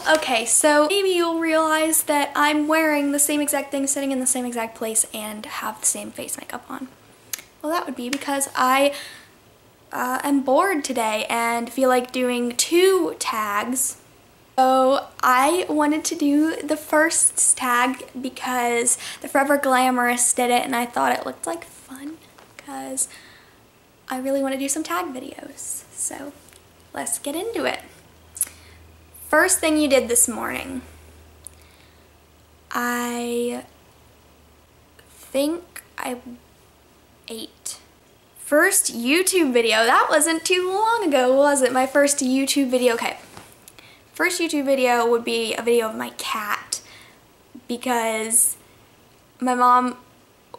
Okay, so maybe you'll realize that I'm wearing the same exact thing, sitting in the same exact place, and have the same face makeup on. Well, that would be because I am bored today and feel like doing 2 tags. So I wanted to do the first tag because the Forever Glamorous did it and I thought it looked like fun because I really want to do some tag videos. So let's get into it. First thing you did this morning. I think I ate. First YouTube video. That wasn't too long ago, was it? My first YouTube video. Okay. First YouTube video would be a video of my cat because my mom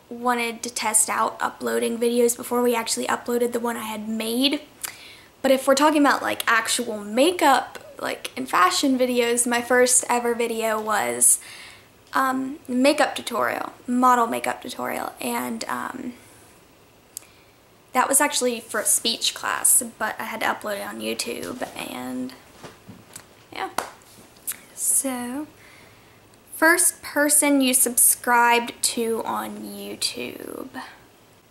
wanted to test out uploading videos before we actually uploaded the one I had made. But if we're talking about like actual makeup, like in fashion videos, my first ever video was makeup tutorial, model makeup tutorial, and that was actually for a speech class, but I had to upload it on YouTube, and yeah. So, first person you subscribed to on YouTube.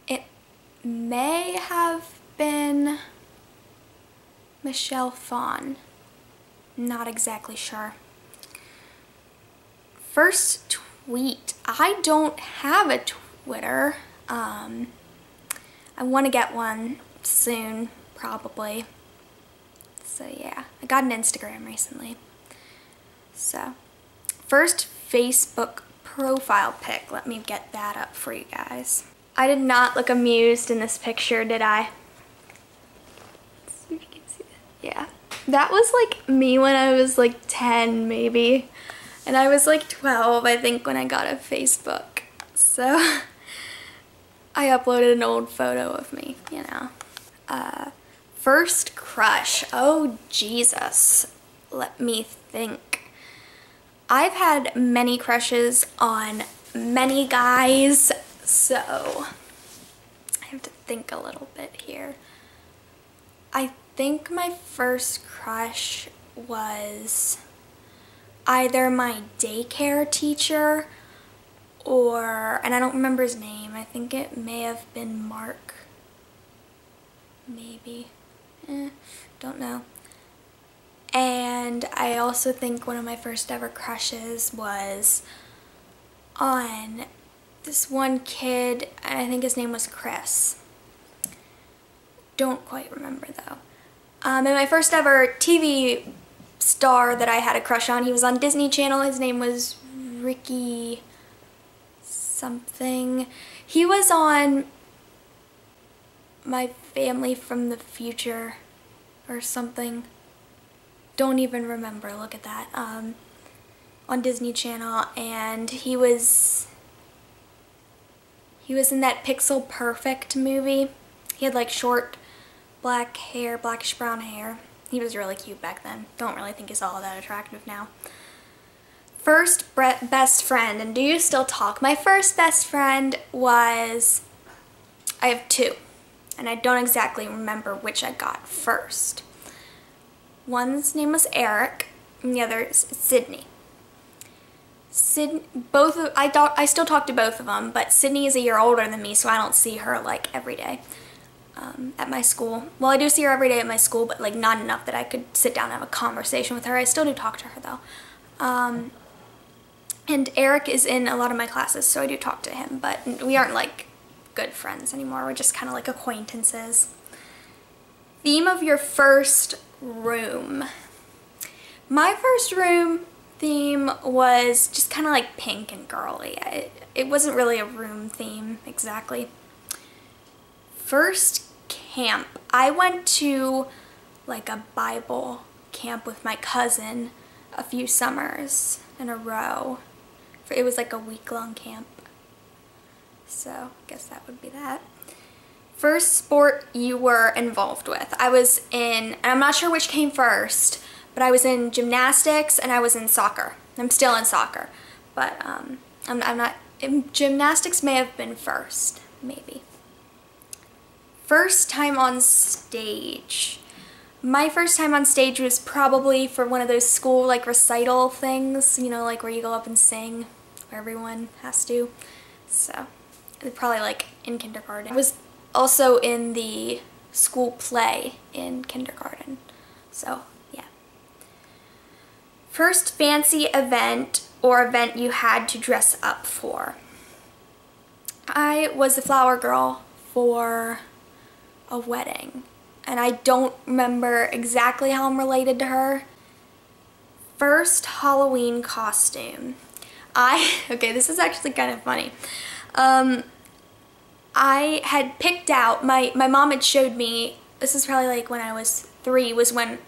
It may have been Michelle Phan. Not exactly sure. First tweet. I don't have a Twitter. I want to get one soon, probably. So yeah, I got an Instagram recently. So, first Facebook profile pic. Let me get that up for you guys. I did not look amused in this picture, did I? Let's see if you can see that. Yeah. That was like me when I was like 10 maybe. And I was like 12 I think when I got a Facebook. So I uploaded an old photo of me, you know. First crush. Oh Jesus. Let me think. I've had many crushes on many guys, so I have to think a little bit here. I think my first crush was either my daycare teacher or, and I don't remember his name, I think it may have been Mark. Maybe. Don't know. And I also think one of my first ever crushes was on this one kid, and I think his name was Chris. Don't quite remember though. And my first ever TV star that I had a crush on, he was on Disney Channel. His name was Ricky something. He was on My Family from the Future or something. Don't even remember, look at that. On Disney Channel, and he was in that Pixel Perfect movie. He had like short black hair, blackish brown hair. He was really cute back then. Don't really think he's all that attractive now. First best friend, and do you still talk? My first best friend was, I have 2, and I don't exactly remember which I got first. One's name was Eric, and the other is Sydney. I still talk to both of them, but Sydney is a year older than me, so I don't see her like every day at my school. Well, I do see her every day at my school, but like not enough that I could sit down and have a conversation with her. I still do talk to her though. And Eric is in a lot of my classes, so I do talk to him, but we aren't like good friends anymore. We're just kind of like acquaintances. Theme of your first room. My first room theme was just kind of like pink and girly. It wasn't really a room theme exactly. First camp. I went to like a Bible camp with my cousin a few summers in a row. It was like a week-long camp. So I guess that would be that. First sport you were involved with. I was in, and I'm not sure which came first, but I was in gymnastics and I was in soccer. I'm still in soccer, but I'm not, gymnastics may have been first, maybe. First time on stage. My first time on stage was probably for one of those school like recital things, you know, like where you go up and sing, where everyone has to. So, probably like in kindergarten. I was also in the school play in kindergarten. So, yeah. First fancy event or event you had to dress up for. I was the flower girl for a wedding, and I don't remember exactly how I'm related to her. First Halloween costume. Okay, this is actually kind of funny. I had picked out, my mom had showed me, this is probably like when I was 3, was when,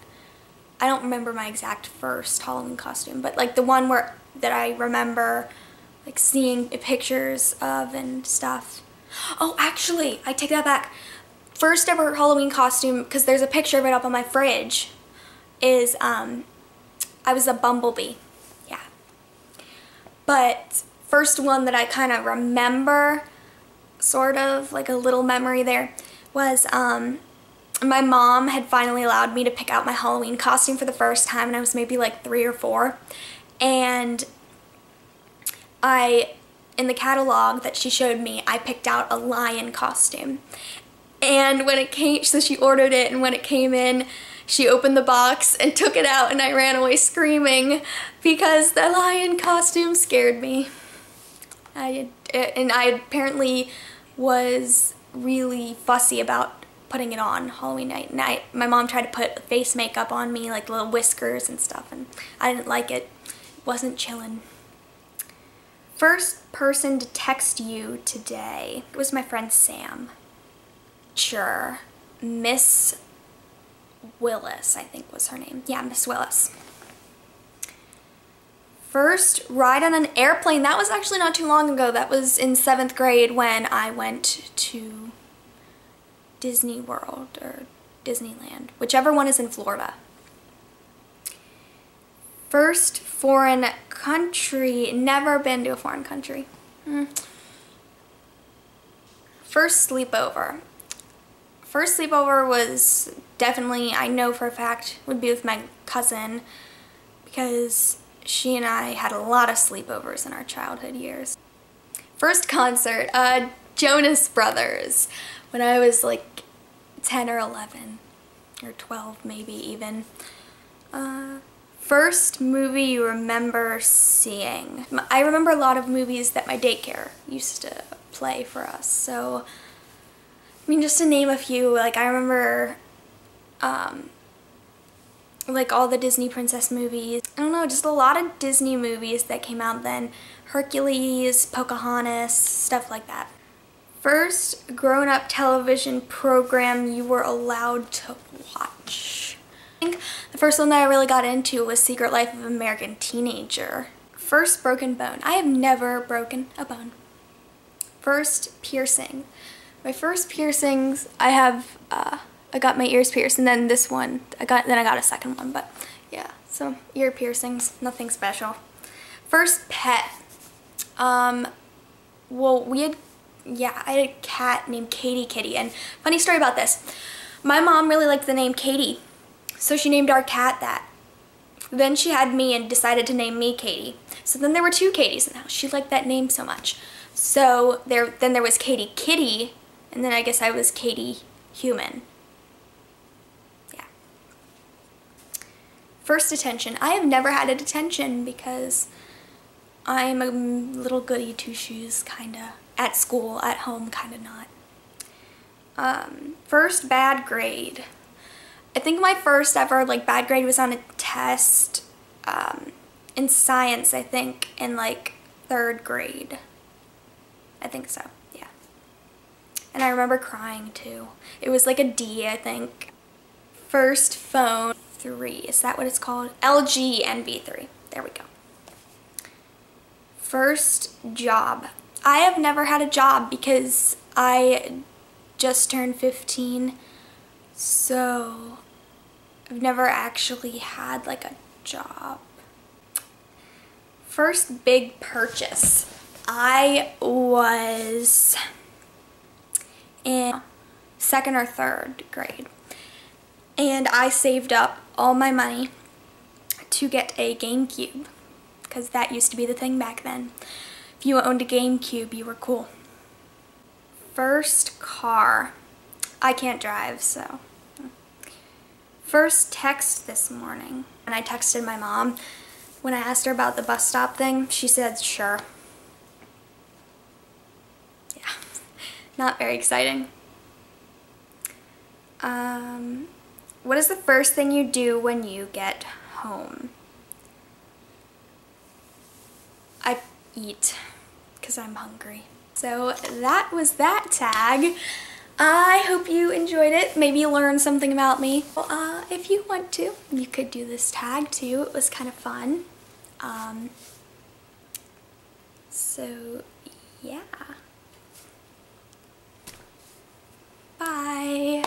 I don't remember my exact first Halloween costume, but like the one that I remember like seeing pictures of and stuff. Oh, actually, I take that back. First ever Halloween costume, because there's a picture of it up on my fridge, is I was a bumblebee. Yeah. But first one that I kind of remember, sort of like a little memory there, was my mom had finally allowed me to pick out my Halloween costume for the first time, and I was maybe like 3 or 4, and in the catalog that she showed me, I picked out a lion costume. And when it came, so she ordered it, and when it came in, she opened the box and took it out, and I ran away screaming because the lion costume scared me. I apparently was really fussy about putting it on Halloween night. And my mom tried to put face makeup on me, like little whiskers and stuff, and I didn't like it. It wasn't chillin'. First person to text you today. It was my friend Sam. Sure. Miss Willis, I think was her name. Yeah, Miss Willis. First ride on an airplane. That was actually not too long ago. That was in 7th grade when I went to Disney World or Disneyland, whichever one is in Florida. First foreign country. Never been to a foreign country. First sleepover. First sleepover was definitely, I know for a fact, would be with my cousin, because she and I had a lot of sleepovers in our childhood years. First concert, Jonas Brothers, when I was like 10 or 11, or 12 maybe even. First movie you remember seeing. I remember a lot of movies that my daycare used to play for us, so I mean, just to name a few, like I remember like all the Disney princess movies. I don't know, just a lot of Disney movies that came out then. Hercules, Pocahontas, stuff like that. First grown-up television program you were allowed to watch. I think the first one that I really got into was Secret Life of an American Teenager. First broken bone. I have never broken a bone. First piercing. My first piercings, I got my ears pierced, and then this one, I got a second one, but yeah, so ear piercings, nothing special. First pet, well, I had a cat named Katie Kitty, and funny story about this, my mom really liked the name Katie, so she named our cat that. Then she had me and decided to name me Katie. So then there were 2 Katies in the house. She liked that name so much. So then there was Katie Kitty, and then I guess I was Katie Human. Yeah. First detention. I have never had a detention because I'm a little goody two-shoes, kinda. At school, at home, kinda not. First bad grade. I think my first ever like bad grade was on a test in science, I think, in like 3rd grade. I think so, yeah. And I remember crying too. It was like a D, I think. First phone 3, is that what it's called? LG NV3, there we go. First job. I have never had a job because I just turned 15, so I've never actually had like a job. First big purchase. I was in 2nd or 3rd grade. and I saved up all my money to get a GameCube, because that used to be the thing back then. If you owned a GameCube, you were cool. First car. I can't drive, so. First text this morning. And I texted my mom. When I asked her about the bus stop thing, she said, sure. Yeah, not very exciting. What is the first thing you do when you get home? I eat, because I'm hungry. So that was that tag. I hope you enjoyed it. Maybe you learned something about me. Well, if you want to, you could do this tag too. It was kind of fun. So yeah. Bye.